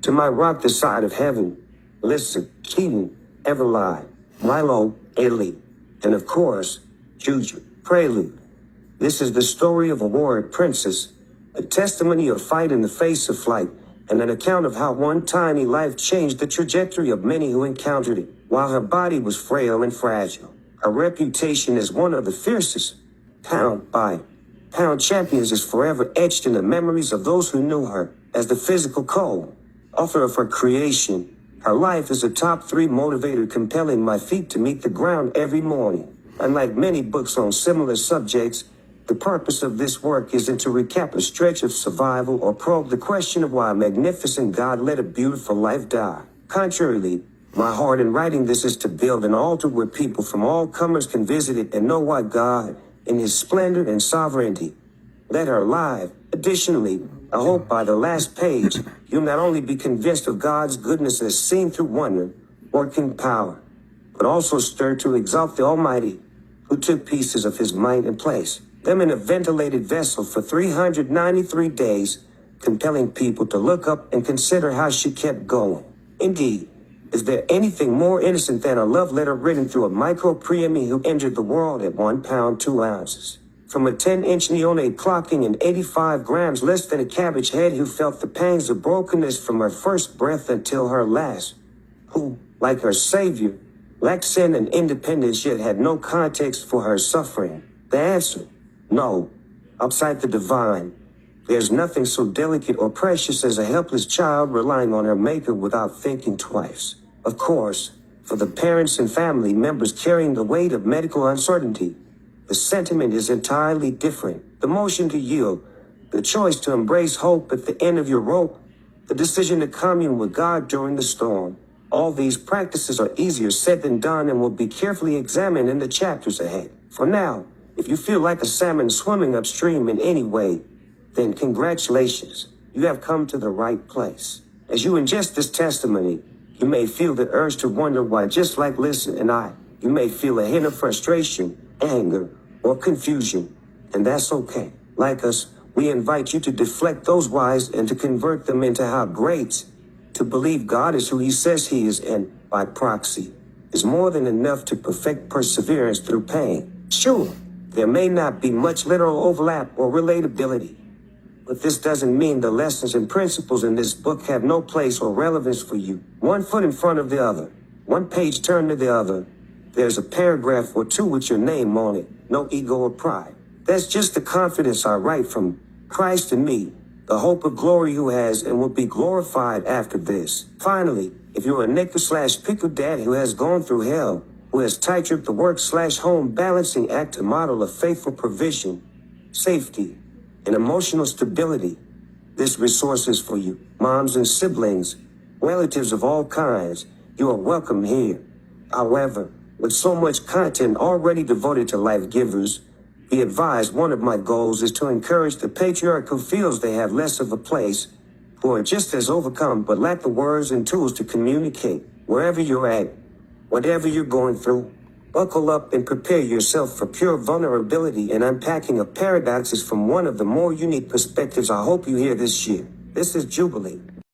To my rock the side of heaven, listen, Keaton, Everline, Milo, Italy, and of course, Juju, Prelude. This is the story of a warrior princess, a testimony of fight in the face of flight, and an account of how one tiny life changed the trajectory of many who encountered it. While her body was frail and fragile, her reputation as one of the fiercest, pound-by-pound champions is forever etched in the memories of those who knew her as the physical co-author of her creation. Her life is a top 3 motivator, compelling my feet to meet the ground every morning. Unlike many books on similar subjects, the purpose of this work isn't to recap a stretch of survival or probe the question of why a magnificent God let a beautiful life die. Contrarily, my heart in writing this is to build an altar where people from all comers can visit it and know why God, in his splendor and sovereignty, let her live. Additionally, I hope by the last page, you'll not only be convinced of God's goodness as seen through wonder, working power, but also stirred to exalt the Almighty, who took pieces of his might and placed them in a ventilated vessel for 393 days, compelling people to look up and consider how she kept going. Indeed, is there anything more innocent than a love letter written through a micro-preemie who entered the world at 1 pound 2 ounces? From a 10-inch neonate clocking in 85 grams less than a cabbage head who felt the pangs of brokenness from her first breath until her last, who, like her savior, lacked sin and independence yet had no context for her suffering. The answer: no. Outside the divine, there's nothing so delicate or precious as a helpless child relying on her maker without thinking twice. Of course, for the parents and family members carrying the weight of medical uncertainty, the sentiment is entirely different. The motion to yield, the choice to embrace hope at the end of your rope, the decision to commune with God during the storm. All these practices are easier said than done and will be carefully examined in the chapters ahead. For now, if you feel like a salmon swimming upstream in any way, then congratulations, you have come to the right place. As you ingest this testimony, you may feel the urge to wonder why, just like Lisa and I, you may feel a hint of frustration, anger, or confusion, and that's okay. Like us, we invite you to deflect those whys and to convert them into how great to believe God is who he says he is, and, by proxy, is more than enough to perfect perseverance through pain. Sure, there may not be much literal overlap or relatability, but this doesn't mean the lessons and principles in this book have no place or relevance for you. One foot in front of the other, one page turned to the other, there's a paragraph or two with your name on it, no ego or pride. That's just the confidence I write from Christ in me, the hope of glory who has and will be glorified after this. Finally, if you're a knicker/pickle dad who has gone through hell, who has tightrope the work/home balancing act to model a faithful provision, safety, and emotional stability, this resource is for you. Moms and siblings, relatives of all kinds, you are welcome here. However, with so much content already devoted to life givers, be advised one of my goals is to encourage the patriarch who feels they have less of a place, who are just as overcome but lack the words and tools to communicate. Wherever you're at, whatever you're going through, buckle up and prepare yourself for pure vulnerability and unpacking of paradoxes from one of the more unique perspectives I hope you hear this year. This is Jubilee.